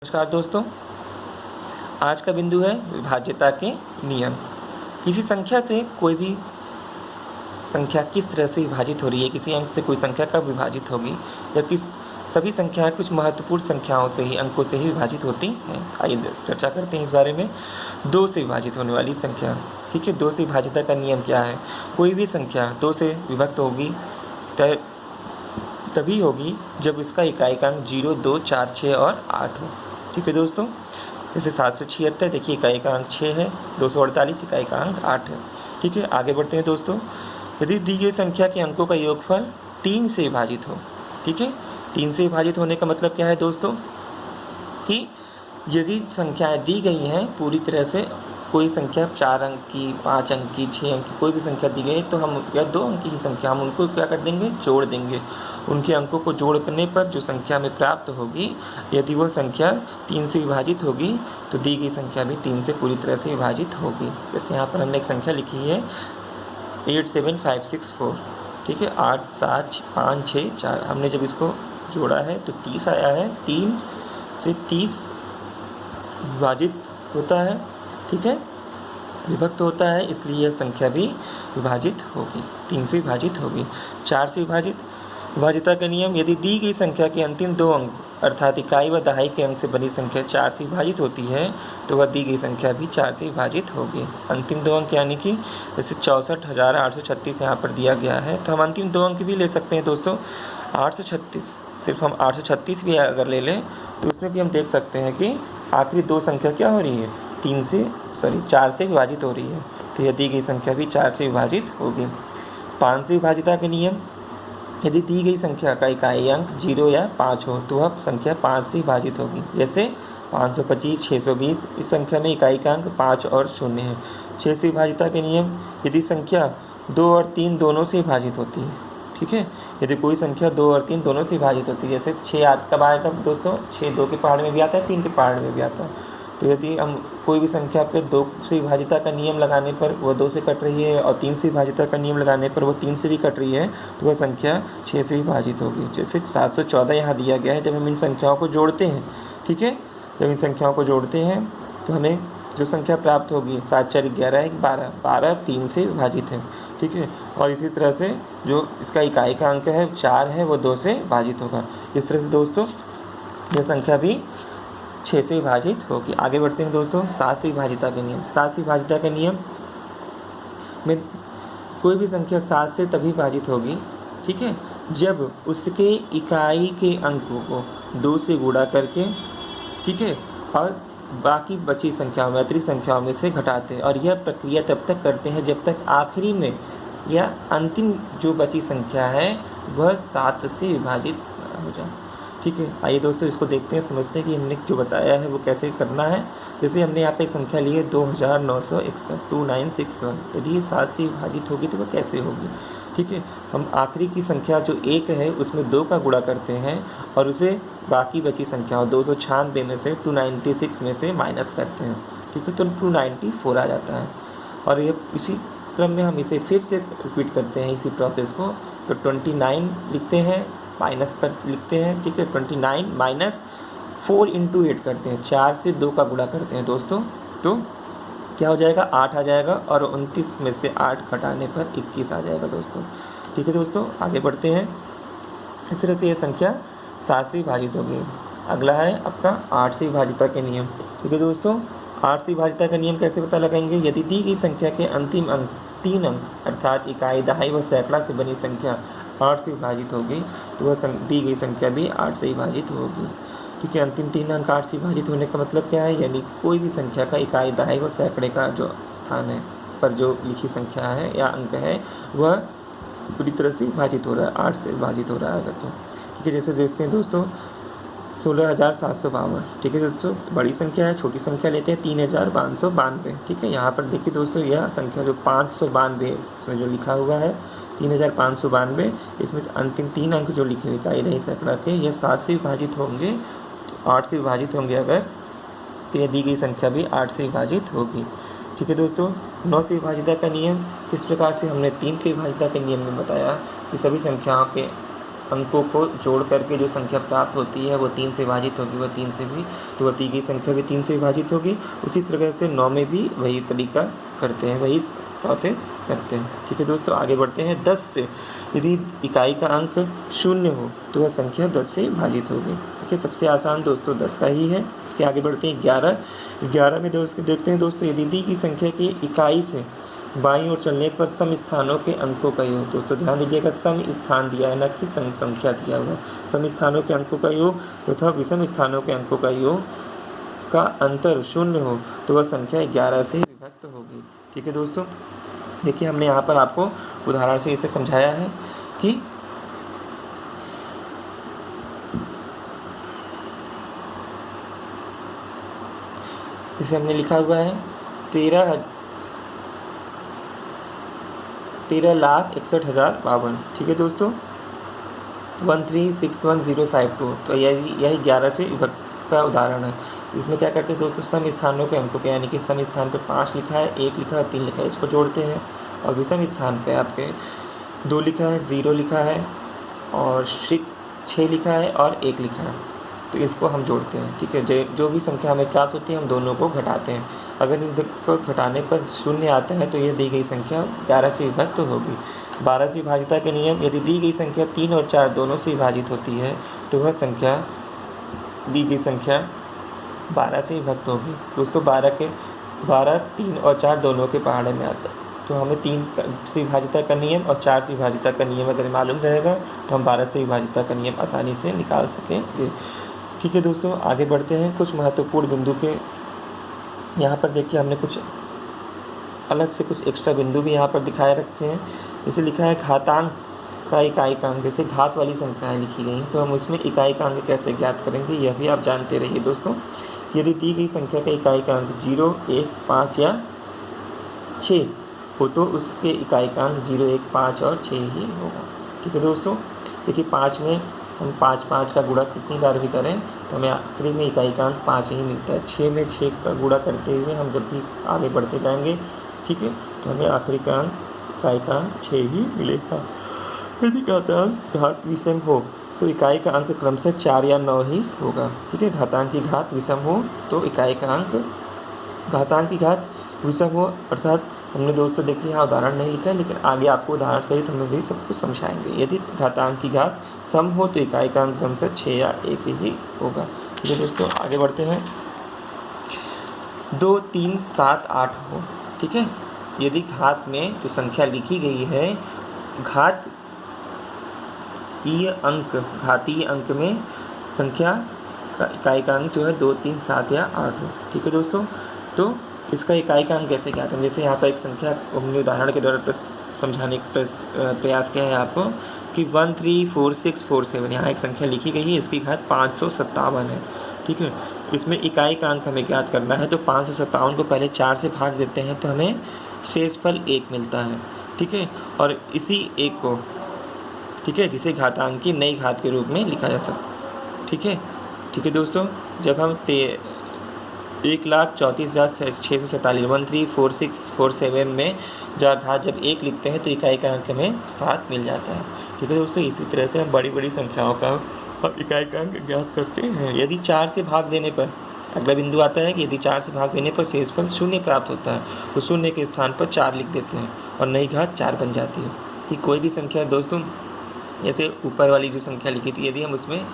नमस्कार दोस्तों, आज का बिंदु है विभाज्यता के नियम। किसी संख्या से कोई भी संख्या किस तरह से विभाजित हो रही है, किसी अंक से कोई संख्या कब विभाजित होगी, या किस सभी संख्याएं कुछ महत्वपूर्ण संख्याओं से ही अंकों से ही विभाजित होती हैं। आइए चर्चा करते हैं इस बारे में। दो से विभाजित होने वाली संख्या, ठीक है। दो से विभाज्यता का नियम क्या है? कोई भी संख्या दो से विभक्त होगी तभी होगी जब इसका इकाईकांक 0, 2, 4, 6 और 8 हो, ठीक है दोस्तों। जैसे 776, देखिए इकाईकांक 6 है, 248 इकाईकांक 8 है, ठीक है। आगे बढ़ते हैं दोस्तों। यदि दी गई संख्या के अंकों का योगफल 3 से विभाजित हो, ठीक है। 3 से विभाजित होने का मतलब क्या है दोस्तों कि यदि संख्याएं दी गई हैं पूरी तरह से, कोई संख्या 4 अंक की, 5 अंक की, 6 अंक की कोई भी संख्या दी गई, तो हम या 2 अंक की संख्या हम उनको क्या कर देंगे, जोड़ देंगे। उनके अंकों को जोड़ करने पर जो संख्या में प्राप्त होगी, यदि वह संख्या 3 से विभाजित होगी तो दी गई संख्या भी 3 से पूरी तरह से विभाजित होगी। जैसे यहाँ पर हमने एक संख्या लिखी है 87564, ठीक है। 8, 7, 5, 6, 4, हमने जब इसको जोड़ा है तो 30 आया है। 3 से 30 विभाजित होता है, ठीक है, विभक्त होता है, इसलिए यह संख्या भी विभाजित होगी, 3 से विभाजित होगी। 4 से विभाजिता का नियम, यदि दी गई संख्या के अंतिम 2 अंक अर्थात इकाई व दहाई के अंक से बनी संख्या 4 से विभाजित होती है तो वह दी गई संख्या भी 4 से विभाजित होगी। अंतिम 2 अंक यानी कि जैसे 64,836 यहाँ पर दिया गया है, तो हम अंतिम 2 अंक भी ले सकते हैं दोस्तों। 836, सिर्फ हम 836 भी अगर ले लें तो उसमें भी हम देख सकते हैं कि आखिरी 2 संख्या क्या हो रही है, 4 से विभाजित हो रही है, तो यह दी गई संख्या भी 4 से विभाजित होगी। 5 से विभाजिता के नियम, यदि दी गई संख्या का इकाई अंक 0 या 5 हो तो वह संख्या 5 से विभाजित होगी। जैसे 525, 620, इस संख्या में इकाई का अंक 5 और 0 है। 6 से विभाजिता के नियम, यदि संख्या 2 और 3 दोनों से विभाजित होती है, ठीक है। यदि कोई संख्या 2 और 3 दोनों से विभाजित होती है, जैसे 6 कब आएगा दोस्तों, 6 2 के पहाड़ में भी आता है, 3 के पहाड़ में भी आता है। तो यदि हम कोई भी संख्या पे 2 से विभाजिता का नियम लगाने पर वह 2 से कट रही है और 3 से विभाजिता का नियम लगाने पर वह 3 से भी कट रही है, तो वह संख्या 6 से विभाजित होगी। जैसे 714 यहाँ दिया गया है। जब हम इन संख्याओं को जोड़ते हैं, ठीक है, जब इन संख्याओं को जोड़ते हैं तो हमें जो संख्या प्राप्त होगी 7 4 11 1 12, 12 3 से विभाजित है, ठीक है। और इसी तरह से जो इसका इकाई का अंक है 4 है, वो 2 से विभाजित होगा। इस तरह से दोस्तों यह संख्या भी 6 से विभाजित होगी। आगे बढ़ते हैं दोस्तों। 7 से विभाजिता के नियम। 7 से विभाजिता के नियम में कोई भी संख्या 7 से तभी विभाजित होगी, ठीक है, जब उसके इकाई के अंकों को 2 से गुणा करके, ठीक है, और बाकी बची संख्याओं में, अतिरिक्त संख्याओं में से घटाते हैं। और यह प्रक्रिया तब तक करते हैं जब तक आखिरी में या अंतिम जो बची संख्या है वह 7 से विभाजित हो जाए, ठीक है। आइए दोस्तों इसको देखते हैं, समझते हैं कि हमने जो बताया है वो कैसे करना है। जैसे हमने यहाँ पे एक संख्या ली है 2961, 2961, यदि ये 7 से विभाजित होगी तो वह कैसे होगी, ठीक है। हम आखिरी की संख्या जो 1 है उसमें 2 का गुणा करते हैं और उसे बाकी बची संख्याओं 296 में से 296 में से माइनस करते हैं, ठीक है, तो 294 आ जाता है। और ये इसी क्रम में हम इसे फिर से रिपीट करते हैं इसी प्रोसेस को, तो 29 लिखते हैं, माइनस कर लिखते हैं, ठीक है, 29 माइनस 4 × 8 करते हैं, 4 से 2 का गुणा करते हैं दोस्तों, तो क्या हो जाएगा, 8 आ जाएगा। और 29 में से 8 घटाने पर 21 आ जाएगा दोस्तों, ठीक है दोस्तों। आगे बढ़ते हैं। इस तरह से यह संख्या 7 से विभाजित होगी। अगला है आपका 8 से विभाजिता के नियम, ठीक है दोस्तों। 8 से विभाजिता का नियम कैसे पता लगाएंगे, यदि दी गई संख्या के अंतिम अंक 3 अंक अर्थात इकाई, दहाई व सैकड़ा से बनी संख्या 8 से विभाजित होगी तो वह दी गई संख्या भी 8 से विभाजित होगी, ठीक है। अंतिम 3 अंक 8 से विभाजित होने का मतलब क्या है, यानी कोई भी संख्या का इकाई, दहाई व सैकड़े का जो स्थान है पर जो लिखी संख्या है या अंक है वह पूरी तरह से विभाजित हो रहा है, 8 से विभाजित हो रहा है अगर तो, ठीक है। जैसे देखते हैं दोस्तों 16,752, ठीक है दोस्तों, बड़ी संख्या है, छोटी संख्या लेते हैं 3,592, ठीक है। यहाँ पर देखिए दोस्तों यह संख्या जो 592 इसमें जो लिखा हुआ है 3,592, इसमें अंतिम 3 अंक जो लिखे हुए इकाई, दहाई, सैकड़ा के, यह 7 से विभाजित होंगे, 8 से विभाजित होंगे अगर, तो यह दी गई संख्या भी 8 से विभाजित होगी, ठीक है दोस्तों। 9 से विभाजिता का नियम, इस प्रकार से हमने 3 के विभाजिता के नियम में बताया कि सभी संख्याओं के अंकों को जोड़ करके जो संख्या प्राप्त होती है वो 3 से विभाजित होगी, वह 3 से भी, तो वह दी गई संख्या भी 3 से विभाजित होगी। उसी तरह से 9 में भी वही तरीका करते हैं, वही प्रोसेस करते हैं। ठीक है दोस्तों, आगे बढ़ते हैं। 10 से यदि इकाई का अंक 0 हो तो वह संख्या 10 से विभाजित होगी। ठीक है, सबसे आसान दोस्तों 10 का ही है। इसके आगे बढ़ते हैं 11। 11 में दोस्तों देखते हैं दोस्तों, यदि दी की संख्या की इकाई से बाईं ओर चलने पर सम स्थानों के अंकों का योग, दोस्तों ध्यान दीजिएगा, सम स्थान दिया है ना कि सम संख्या दिया हुआ है। सम स्थानों के अंकों का योग तथा विषम स्थानों के अंकों का योग का अंतर 0 हो तो वह संख्या 11 से विभक्त होगी। ठीक है दोस्तों, देखिए हमने यहाँ पर आपको उदाहरण से इसे समझाया है कि इसे हमने लिखा हुआ है 13,61,052। ठीक है दोस्तों, 1361,052, तो यही 11 से विभक्त का उदाहरण है। इसमें क्या करते हैं दोस्तों, सम स्थानों के अंकों के, यानी कि सम स्थान पे 5 लिखा है, 1 लिखा है, 3 लिखा है, इसको जोड़ते हैं। और विषम स्थान पे आपके 2 लिखा है, 0 लिखा है और 6 लिखा है और 1 लिखा है, तो इसको हम जोड़ते हैं। ठीक है, जो भी संख्या हमें प्राप्त होती है हम दोनों को घटाते हैं। अगर इनको घटाने पर 0 आता है तो यह दी गई संख्या 11 से विभक्त होगी। 12 से विभाजिता के नियम, यदि दी गई संख्या 3 और 4 दोनों से विभाजित होती है तो वह संख्या, दी गई संख्या 12 से विभक्त होगी। दोस्तों 12, 3 और 4 दोनों के पहाड़े में आता है, तो हमें 3 से विभाजिता का नियम और 4 से विभाजिता का नियम अगर मालूम रहेगा तो हम 12 से विभाजिता का नियम आसानी से निकाल सकेंगे। ठीक है दोस्तों, आगे बढ़ते हैं। कुछ महत्वपूर्ण बिंदु के यहाँ पर देखिए, हमने कुछ अलग से कुछ एक्स्ट्रा बिंदु भी यहाँ पर दिखाए रखे हैं। जैसे लिखा है घातांक का इकाई का अंक, जैसे घात वाली संख्याएँ लिखी गई हैं तो हम उसमें इकाई का अंक कैसे ज्ञात करेंगे, यह भी आप जानते रहिए दोस्तों। यदि दी गई संख्या का इकाई का अंक 0, 1, 5 या 6 हो तो उसके इकाई का अंक 0, 1, 5 और 6 ही होगा। ठीक है दोस्तों, देखिए 5 में हम 5 का गुणा कितनी बार भी करें तो हमें आखिरी में इकाई का अंक 5 ही मिलता है। 6 में 6 का गुणा करते हुए हम जब भी आगे बढ़ते जाएंगे, ठीक है, तो हमें आखिरी का अंक, इकाई का अंक 6 ही मिलेगा। यदि घातांक घात विषम हो तो इकाई का अंक क्रमशः 4 या 9 ही होगा। ठीक है, घातांक की घात विषम हो तो इकाई का अंक, घातांक की घात विषम हो अर्थात, हमने दोस्तों देखिए यहाँ उदाहरण नहीं लिखा है लेकिन आगे आपको उदाहरण सहित हम भी सब कुछ समझाएंगे। यदि घातांक की घात सम हो तो इकाई का अंक क्रमशः 6 या 1 ही होगा। ठीक है दोस्तों, आगे बढ़ते हैं। 2, 3, 7, 8 हो। ठीक है, यदि घात में जो संख्या लिखी गई है, घातीय अंक में संख्या का इकाई का अंक जो है 2, 3, 7 या 8 हो। ठीक है दोस्तों, तो इसका इकाई का अंक कैसे क्या करें, जैसे यहाँ पर एक संख्या हमने उदाहरण के द्वारा समझाने का प्रयास किया है आपको कि 134647, यहाँ एक संख्या लिखी गई है, इसकी घात 557 है। ठीक है, इसमें इकाई का अंक हमें ज्ञात करना है तो 557 को पहले 4 से भाग देते हैं तो हमें शेषफल 1 मिलता है। ठीक है, और इसी 1 को, ठीक है, जिसे घातांक की नई घात के रूप में लिखा जा सकता है। ठीक है दोस्तों, जब हम 1,34,647 134647 में घात जब 1 लिखते हैं तो इकाई का अंक हमें 7 मिल जाता है। ठीक है दोस्तों, इसी तरह से हम बड़ी बड़ी संख्याओं का इकाई का अंक ज्ञात करते हैं। यदि 4 से भाग देने पर, अगला बिंदु आता है कि यदि 4 से भाग देने पर शेषफल 0 प्राप्त होता है तो 0 के स्थान पर 4 लिख देते हैं और नई घात 4 बन जाती है। कि कोई भी संख्या दोस्तों, जैसे ऊपर वाली जो संख्या लिखी थी, यदि हम उसमें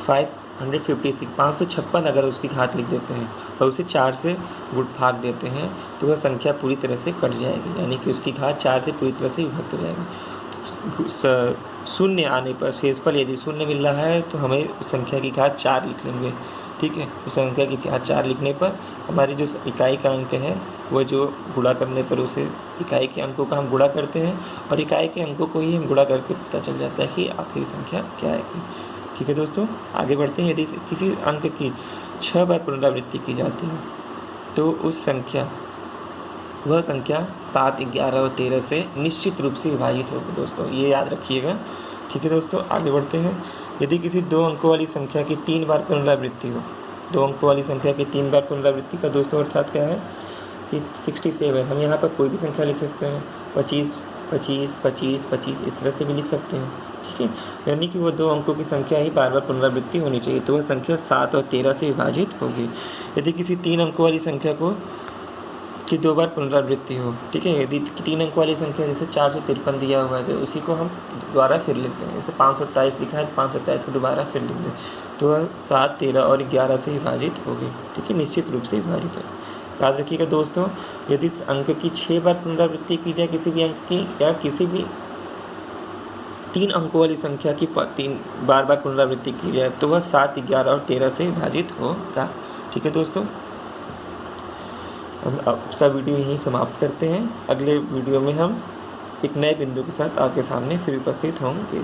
556 अगर उसकी घात लिख देते हैं और उसे 4 से भाग देते हैं तो वह संख्या पूरी तरह से कट जाएगी, यानी कि उसकी घात 4 से पूरी तरह से विभक्त हो जाएगी। 0 आने पर शेषफल यदि 0 मिल रहा है तो हमें उस संख्या की घात 4 लिख लेंगे। ठीक है, उस संख्या की घात 4 लिखने पर हमारी जो इकाई का अंक है वह जो गुणा करने पर उसे इकाई के अंकों का हम गुणा करते हैं और इकाई के अंकों को ही हम गुणा करके पता चल जाता है कि आखिरी संख्या क्या आएगी। ठीक है दोस्तों, आगे बढ़ते हैं। यदि किसी अंक की 6 बार पुनरावृत्ति की जाती है तो वह संख्या 7, 11 और 13 से निश्चित रूप से विभाजित होगी दोस्तों, ये याद रखिएगा। ठीक है दोस्तों, आगे बढ़ते हैं। यदि किसी 2 अंकों वाली संख्या की 3 बार पुनरावृत्ति हो, 2 अंकों वाली संख्या की 3 बार पुनरावृत्ति का दोस्तों अर्थात क्या है कि 67, हम यहाँ पर कोई भी संख्या लिख सकते हैं, 25, 25, 25, 25 इस तरह से भी लिख सकते हैं। ठीक है, यानी कि वो 2 अंकों की संख्या ही बार बार पुनरावृत्ति होनी चाहिए, तो वह संख्या 7 और 13 से विभाजित होगी। यदि किसी 3 अंकों वाली संख्या को की 2 बार पुनरावृत्ति हो, ठीक है, यदि 3 अंक वाली संख्या जैसे 453 दिया हुआ है तो उसी को हम दोबारा फिर लिखते हैं, जैसे 527 लिखा है तो 527 को दोबारा फिर लिख दें, तो वह 7, 13 और 11 से विभाजित होगी, ठीक है, निश्चित रूप से विभाजित है। याद रखिएगा दोस्तों, यदि इस अंक की 6 बार पुनरावृत्ति की जाए किसी भी अंक की, या किसी भी 3 अंकों वाली संख्या की 3 बार पुनरावृत्ति की जाए तो वह 7, 11 और 13 से विभाजित होगा। ठीक है दोस्तों, हम आज का वीडियो यहीं समाप्त करते हैं। अगले वीडियो में हम एक नए बिंदु के साथ आपके सामने फिर उपस्थित होंगे।